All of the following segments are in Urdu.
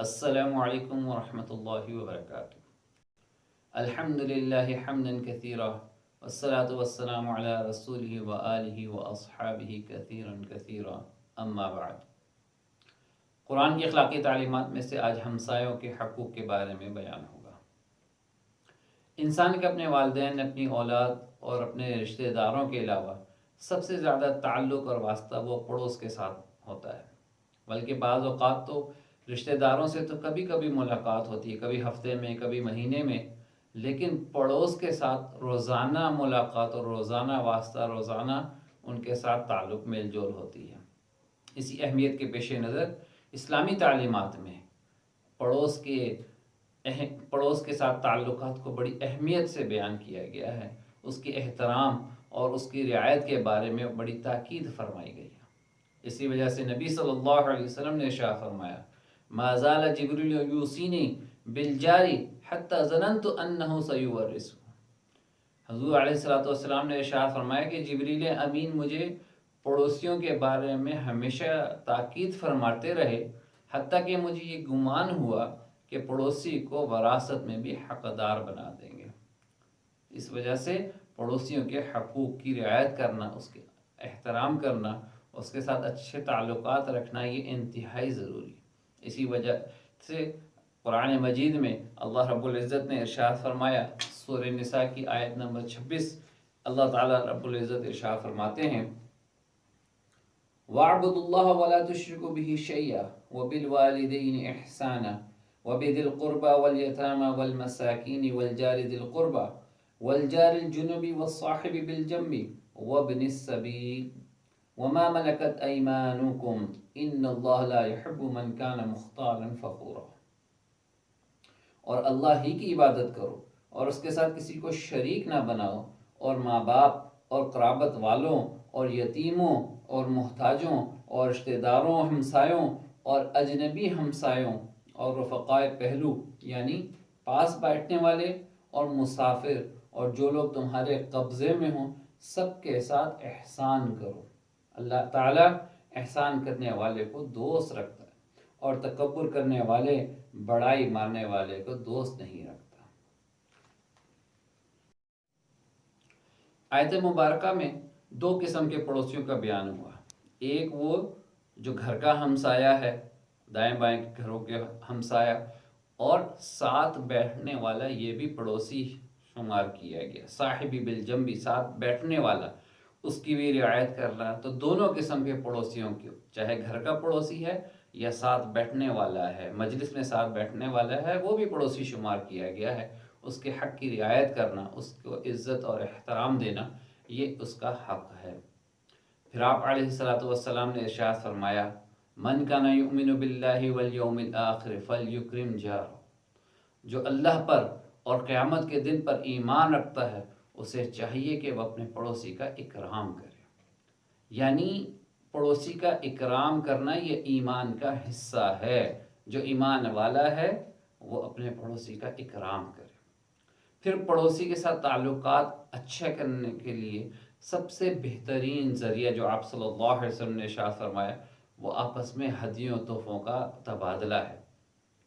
السلام علیکم ورحمۃ اللہ وبرکاتہ۔ الحمدللہ حمدا کثیرا والصلاة والسلام علی رسولہ وآلہ واصحابہ کثیرا کثیرا، اما بعد۔ قرآن کی اخلاقی تعلیمات میں سے آج ہمسایوں کے حقوق کے بارے میں بیان ہوگا۔ انسان کے اپنے والدین، اپنی اولاد اور اپنے رشتہ داروں کے علاوہ سب سے زیادہ تعلق اور واسطہ وہ پڑوس کے ساتھ ہوتا ہے، بلکہ بعض اوقات تو رشتہ داروں سے تو کبھی کبھی ملاقات ہوتی ہے، کبھی ہفتے میں، کبھی مہینے میں، لیکن پڑوس کے ساتھ روزانہ ملاقات اور روزانہ واسطہ، روزانہ ان کے ساتھ تعلق میل جول ہوتی ہے۔ اسی اہمیت کے پیش نظر اسلامی تعلیمات میں پڑوس کے ساتھ تعلقات کو بڑی اہمیت سے بیان کیا گیا ہے، اس کے احترام اور اس کی رعایت کے بارے میں بڑی تاکید فرمائی گئی ہے۔ اسی وجہ سے نبی صلی اللہ علیہ وسلم نے ارشاد فرمایا، ما زال جبریل یوصینی بالجاری حتی ظننت انہ سیورثہ۔ حضور علیہ السلام نے ارشاد فرمایا کہ جبریل امین مجھے پڑوسیوں کے بارے میں ہمیشہ تاکید فرماتے رہے، حتیٰ کہ مجھے یہ گمان ہوا کہ پڑوسی کو وراثت میں بھی حقدار بنا دیں گے۔ اس وجہ سے پڑوسیوں کے حقوق کی رعایت کرنا، اس کے احترام کرنا، اس کے ساتھ اچھے تعلقات رکھنا، یہ انتہائی ضروری ہے۔ اسی وجہ سے قرآن مجید میں اللہ رب العزت نے ارشاد فرمایا، سورہ نساء کی آیت نمبر 26، اللہ تعالیٰ رب العزت ارشاد فرماتے ہیں، وَاعْبُدُوا اللَّهَ وَلَا تُشْرِكُوا بِهِ شَيْئًا وَبِالْوَالِدَيْنِ إِحْسَانًا وَبِذِي الْقُرْبَى وَالْيَتَامَى وَالْمَسَاكِينِ وَالْجَارِ ذِي الْقُرْبَى وَالْجَارِ الْجُنُبِ وَالصَّاحِبِ بِالْجَنبِ وَابْنِ السَّبِيلِ وَمَا مَلَكَتْ أَيْمَانُكُمْ إِنَّ اللَّهَ لَا يُحِبُّ مَنْ كَانَ مُخْتَالًا فَخُورًا۔ اور اللہ ہی کی عبادت کرو اور اس کے ساتھ کسی کو شریک نہ بناؤ، اور ماں باپ اور قرابت والوں اور یتیموں اور محتاجوں اور رشتہ داروں، ہمسایوں اور اجنبی ہمسایوں اور رفقائے پہلو یعنی پاس بیٹھنے والے اور مسافر اور جو لوگ تمہارے قبضے میں ہوں، سب کے ساتھ احسان کرو۔ اللہ تعالیٰ احسان کرنے والے کو دوست رکھتا ہے اور تکبر کرنے والے، بڑائی مارنے والے کو دوست نہیں رکھتا۔ آیت مبارکہ میں دو قسم کے پڑوسیوں کا بیان ہوا، ایک وہ جو گھر کا ہمسایہ ہے، دائیں بائیں گھروں کے ہمسایہ، اور ساتھ بیٹھنے والا یہ بھی پڑوسی شمار کیا گیا، صاحبی بالجنبی، ساتھ بیٹھنے والا، اس کی بھی رعایت کرنا۔ تو دونوں قسم کے پڑوسیوں کی، چاہے گھر کا پڑوسی ہے یا ساتھ بیٹھنے والا ہے، مجلس میں ساتھ بیٹھنے والا ہے، وہ بھی پڑوسی شمار کیا گیا ہے۔ اس کے حق کی رعایت کرنا، اس کو عزت اور احترام دینا، یہ اس کا حق ہے۔ پھر آپ علیہ السلام نے ارشاد فرمایا، من کان یؤمن باللہ والیوم الآخر فلیکرم جارہ۔ جو اللہ پر اور قیامت کے دن پر ایمان رکھتا ہے، اسے چاہیے کہ وہ اپنے پڑوسی کا اکرام کرے۔ یعنی پڑوسی کا اکرام کرنا یہ ایمان کا حصہ ہے۔ جو ایمان والا ہے وہ اپنے پڑوسی کا اکرام کرے۔ پھر پڑوسی کے ساتھ تعلقات اچھے کرنے کے لیے سب سے بہترین ذریعہ جو آپ صلی اللہ علیہ وسلم نے ارشاد فرمایا، وہ آپس میں ہدیوں تحفوں کا تبادلہ ہے،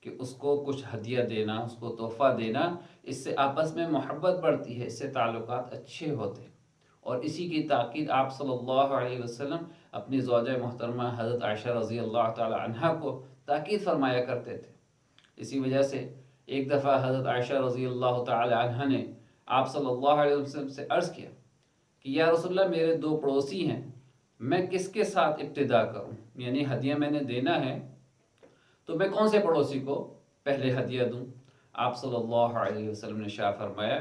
کہ اس کو کچھ ہدیہ دینا، اس کو تحفہ دینا، اس سے آپس میں محبت بڑھتی ہے، اس سے تعلقات اچھے ہوتے ہیں۔ اور اسی کی تاکید آپ صلی اللہ علیہ وسلم اپنی زوجہ محترمہ حضرت عائشہ رضی اللہ تعالی عنہا کو تاکید فرمایا کرتے تھے۔ اسی وجہ سے ایک دفعہ حضرت عائشہ رضی اللہ تعالی عنہا نے آپ صلی اللہ علیہ وسلم سے عرض کیا کہ یا رسول اللہ، میرے دو پڑوسی ہیں، میں کس کے ساتھ ابتدا کروں؟ یعنی ہدیہ میں نے دینا ہے تو میں کون سے پڑوسی کو پہلے ہدیہ دوں؟ آپ صلی اللہ علیہ وسلم نے ارشاد فرمایا،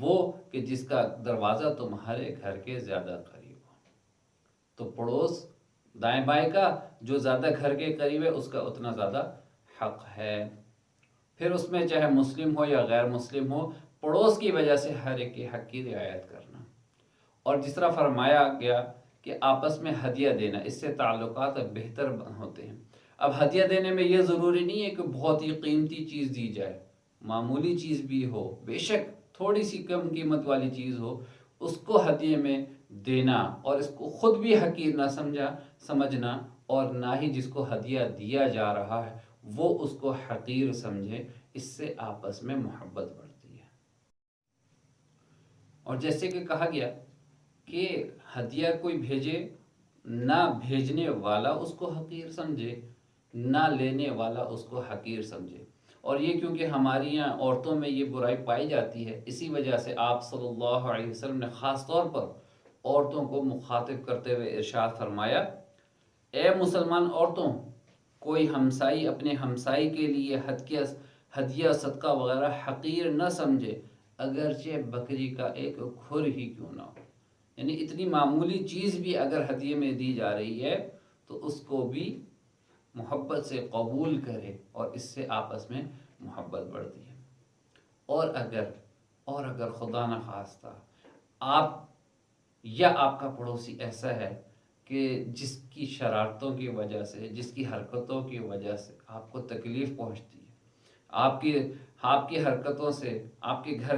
وہ کہ جس کا دروازہ تمہارے گھر کے زیادہ قریب ہو۔ تو پڑوس دائیں بائیں کا جو زیادہ گھر کے قریب ہے، اس کا اتنا زیادہ حق ہے۔ پھر اس میں چاہے مسلم ہو یا غیر مسلم ہو، پڑوس کی وجہ سے ہر ایک کے حق کی رعایت کرنا۔ اور جس طرح فرمایا گیا کہ آپس میں ہدیہ دینا، اس سے تعلقات بہتر ہوتے ہیں۔ اب ہدیہ دینے میں یہ ضروری نہیں ہے کہ بہت ہی قیمتی چیز دی جائے، معمولی چیز بھی ہو، بے شک تھوڑی سی کم قیمت والی چیز ہو، اس کو ہدیے میں دینا، اور اس کو خود بھی حقیر نہ سمجھنا، اور نہ ہی جس کو ہدیہ دیا جا رہا ہے وہ اس کو حقیر سمجھے، اس سے آپس میں محبت بڑھتی ہے۔ اور جیسے کہ کہا گیا کہ ہدیہ کوئی بھیجے، نہ بھیجنے والا اس کو حقیر سمجھے، نہ لینے والا اس کو حقیر سمجھے۔ اور یہ کیونکہ ہماری یہاں عورتوں میں یہ برائی پائی جاتی ہے، اسی وجہ سے آپ صلی اللہ علیہ وسلم نے خاص طور پر عورتوں کو مخاطب کرتے ہوئے ارشاد فرمایا، اے مسلمان عورتوں، کوئی ہمسائی اپنے ہمسائی کے لیے ہدیہ صدقہ وغیرہ حقیر نہ سمجھے، اگرچہ بکری کا ایک کھر ہی کیوں نہ ہو۔ یعنی اتنی معمولی چیز بھی اگر ہدیے میں دی جا رہی ہے تو اس کو بھی محبت سے قبول کرے، اور اس سے آپس میں محبت بڑھتی ہے۔ اور اگر خدا نہ خواستہ آپ یا آپ کا پڑوسی ایسا ہے کہ جس کی شرارتوں کی وجہ سے، جس کی حرکتوں کی وجہ سے آپ کو تکلیف پہنچتی ہے، آپ کی حرکتوں سے، آپ کے گھر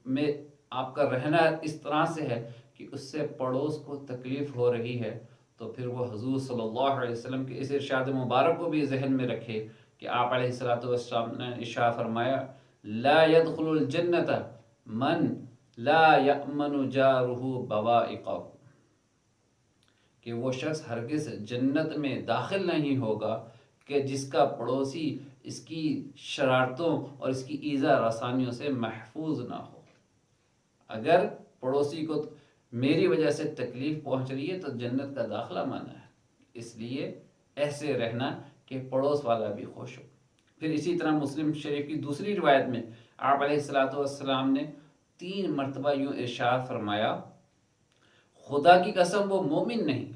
میں آپ کا رہنا اس طرح سے ہے کہ اس سے پڑوس کو تکلیف ہو رہی ہے، تو پھر وہ حضور صلی اللہ علیہ وسلم کے اس ارشاد مبارک کو بھی ذہن میں رکھے کہ آپ علیہ الصلوۃ والسلام نے ارشاد فرمایا، لا يدخل الجنت من لا یأمن جارہ بوائقہ، کہ وہ شخص ہرگز جنت میں داخل نہیں ہوگا کہ جس کا پڑوسی اس کی شرارتوں اور اس کی ایذا رسانیوں سے محفوظ نہ ہو۔ اگر پڑوسی کو میری وجہ سے تکلیف پہنچ رہی ہے تو جنت کا داخلہ مانا ہے، اس لیے ایسے رہنا کہ پڑوس والا بھی خوش ہو۔ پھر اسی طرح مسلم شریف کی دوسری روایت میں آپ علیہ الصلوۃ والسلام نے 3 مرتبہ یوں ارشاد فرمایا، خدا کی قسم وہ مومن نہیں،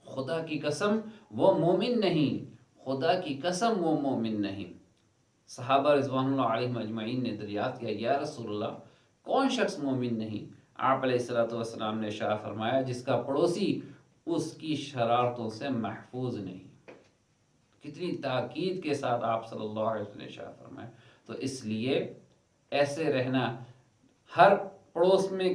خدا کی قسم وہ مومن نہیں، خدا کی قسم وہ مومن نہیں۔ صحابہ رضوان اللہ علیہم اجمعین نے دریافت کیا، یا رسول اللہ کون شخص مومن نہیں؟ آپ علیہ الصلوۃ والسلام نے ارشاد فرمایا، جس کا پڑوسی اس کی شرارتوں سے محفوظ نہیں۔ کتنی تاکید کے ساتھ آپ صلی اللہ علیہ وسلم نے ارشاد فرمایا۔ تو اس لیے ایسے رہنا، ہر پڑوس میں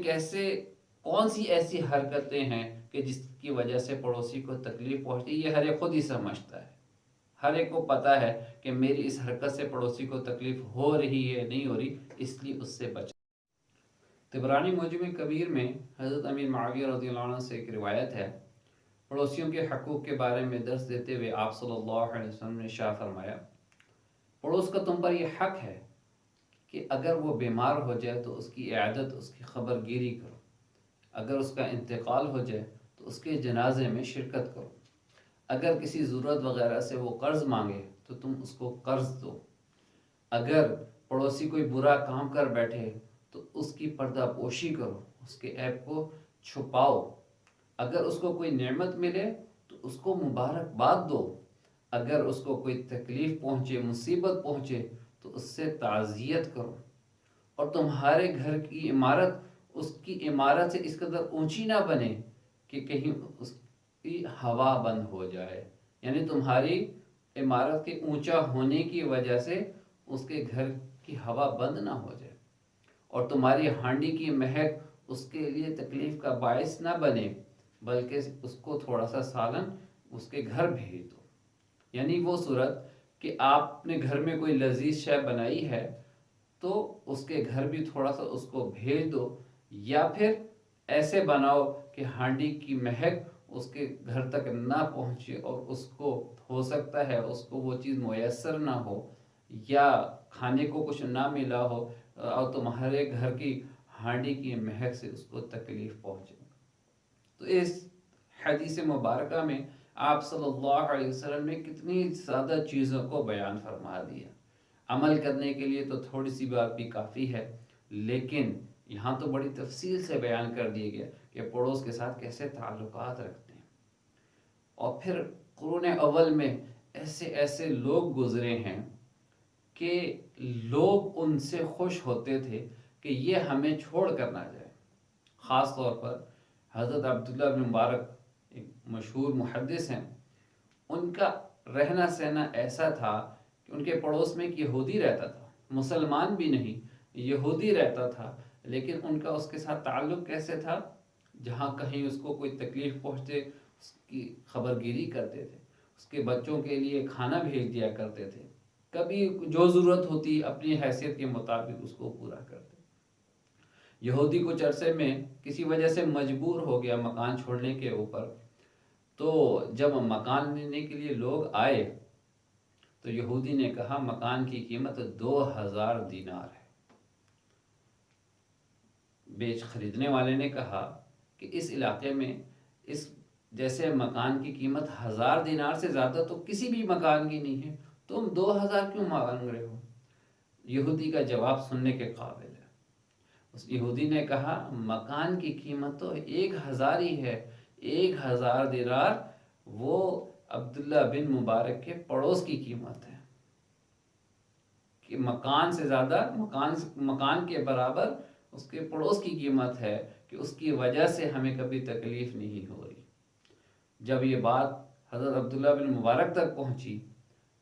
کون سی ایسی حرکتیں ہیں کہ جس کی وجہ سے پڑوسی کو تکلیف پہنچتی، یہ ہر ایک خود ہی سمجھتا ہے، ہر ایک کو پتا ہے کہ میری اس حرکت سے پڑوسی کو تکلیف ہو رہی ہے نہیں ہو رہی، اس لیے اس سے بچ۔ طبرانی معجم کبیر میں حضرت امیر معاویہ رضی اللہ عنہ سے ایک روایت ہے، پڑوسیوں کے حقوق کے بارے میں درس دیتے ہوئے آپ صلی اللہ علیہ وسلم نے ارشاد فرمایا، پڑوس کا تم پر یہ حق ہے کہ اگر وہ بیمار ہو جائے تو اس کی عیادت، اس کی خبر گیری کرو، اگر اس کا انتقال ہو جائے تو اس کے جنازے میں شرکت کرو، اگر کسی ضرورت وغیرہ سے وہ قرض مانگے تو تم اس کو قرض دو، اگر پڑوسی کوئی برا کام کر بیٹھے تو اس کی پردہ پوشی کرو، اس کے عیب کو چھپاؤ، اگر اس کو کوئی نعمت ملے تو اس کو مبارکباد دو، اگر اس کو کوئی تکلیف پہنچے، مصیبت پہنچے تو اس سے تعزیت کرو، اور تمہارے گھر کی عمارت اس کی عمارت سے اس قدر اونچی نہ بنے کہ کہیں اس کی ہوا بند ہو جائے، یعنی تمہاری عمارت کے اونچا ہونے کی وجہ سے اس کے گھر کی ہوا بند نہ ہو جائے، اور تمہاری ہانڈی کی مہک اس کے لیے تکلیف کا باعث نہ بنے، بلکہ اس کو تھوڑا سا سالن اس کے گھر بھیج دو۔ یعنی وہ صورت کہ آپ نے گھر میں کوئی لذیذ شے بنائی ہے تو اس کے گھر بھی تھوڑا سا اس کو بھیج دو، یا پھر ایسے بناؤ کہ ہانڈی کی مہک اس کے گھر تک نہ پہنچے، اور اس کو ہو سکتا ہے اس کو وہ چیز میسر نہ ہو یا کھانے کو کچھ نہ ملا ہو، اور تمہارے گھر کی ہانڈی کی مہک سے اس کو تکلیف پہنچے۔ تو اس حدیث مبارکہ میں آپ صلی اللہ علیہ وسلم نے کتنی زیادہ چیزوں کو بیان فرما دیا۔ عمل کرنے کے لیے تو تھوڑی سی بات بھی کافی ہے، لیکن یہاں تو بڑی تفصیل سے بیان کر دیا گیا کہ پڑوس کے ساتھ کیسے تعلقات رکھتے ہیں۔ اور پھر قرون اول میں ایسے ایسے لوگ گزرے ہیں کہ لوگ ان سے خوش ہوتے تھے کہ یہ ہمیں چھوڑ کر نہ جائے۔ خاص طور پر حضرت عبداللہ بن مبارک ایک مشہور محدث ہیں، ان کا رہنا سہنا ایسا تھا کہ ان کے پڑوس میں ایک یہودی رہتا تھا، مسلمان بھی نہیں، یہودی رہتا تھا، لیکن ان کا اس کے ساتھ تعلق کیسے تھا، جہاں کہیں اس کو کوئی تکلیف پہنچتے اس کی خبر گیری کرتے تھے، اس کے بچوں کے لیے کھانا بھیج دیا کرتے تھے، کبھی جو ضرورت ہوتی اپنی حیثیت کے مطابق اس کو پورا کرتے۔ یہودی کچھ عرصے میں کسی وجہ سے مجبور ہو گیا مکان چھوڑنے کے اوپر، تو جب مکان لینے کے لیے لوگ آئے تو یہودی نے کہا مکان کی قیمت 2000 دینار ہے۔ خریدنے والے نے کہا کہ اس علاقے میں اس جیسے مکان کی قیمت 1000 دینار سے زیادہ تو کسی بھی مکان کی نہیں ہے، تم 2000 کیوں مانگ رہے ہو؟ یہودی کا جواب سننے کے قابل ہے۔ اس یہودی نے کہا مکان کی قیمت تو 1000 ہی ہے، 1000 دینار وہ عبداللہ بن مبارک کے پڑوس کی قیمت ہے، کہ مکان سے زیادہ مکان کے برابر اس کے پڑوس کی قیمت ہے، کہ اس کی وجہ سے ہمیں کبھی تکلیف نہیں ہو رہی۔ جب یہ بات حضرت عبداللہ بن مبارک تک پہنچی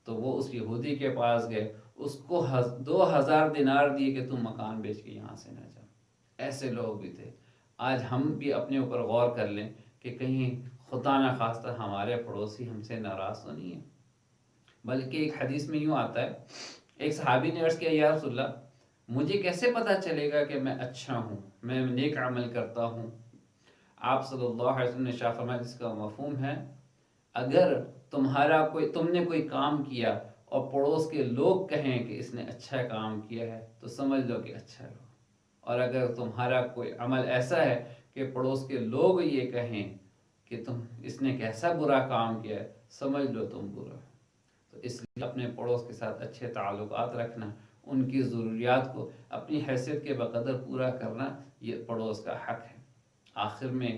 تو وہ اس یہودی کے پاس گئے، اس کو 2000 دینار دیے کہ تم مکان بیچ کے یہاں سے نہ جا۔ ایسے لوگ بھی تھے۔ آج ہم بھی اپنے اوپر غور کر لیں کہ کہیں خدا نہ خواستہ ہمارے پڑوسی ہم سے ناراض تو نہیں ہے۔ بلکہ ایک حدیث میں یوں آتا ہے، ایک صحابی نے عرض کیا یا رسول اللہ مجھے کیسے پتا چلے گا کہ میں اچھا ہوں، میں نیک عمل کرتا ہوں؟ آپ صلی اللہ علیہ وسلم نے شاہ فرمایا اس کا مفہوم ہے، اگر تم نے کوئی کام کیا اور پڑوس کے لوگ کہیں کہ اس نے اچھا کام کیا ہے تو سمجھ لو کہ اچھا ہے، اور اگر تمہارا کوئی عمل ایسا ہے کہ پڑوس کے لوگ یہ کہیں کہ اس نے کیسا برا کام کیا ہے، سمجھ لو تم برا۔ تو اس لیے اپنے پڑوس کے ساتھ اچھے تعلقات رکھنا، ان کی ضروریات کو اپنی حیثیت کے بقدر پورا کرنا، یہ پڑوس کا حق ہے۔ آخر میں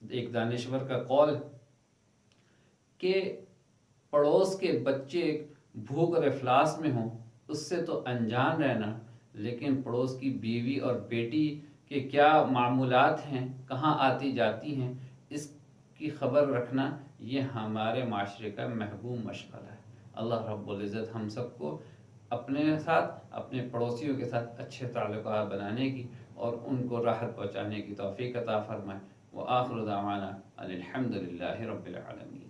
ایک دانشور کا قول کہ پڑوس کے بچے بھوک اور افلاس میں ہوں اس سے تو انجان رہنا، لیکن پڑوس کی بیوی اور بیٹی کے کیا معمولات ہیں، کہاں آتی جاتی ہیں، اس کی خبر رکھنا، یہ ہمارے معاشرے کا محبوب مشغلہ ہے۔ اللہ رب العزت ہم سب کو اپنے ساتھ اپنے پڑوسیوں کے ساتھ اچھے تعلقات بنانے کی اور ان کو راحت پہنچانے کی توفیق عطا فرمائے۔ وآخر دعوانا الحمد للہ رب العالمین۔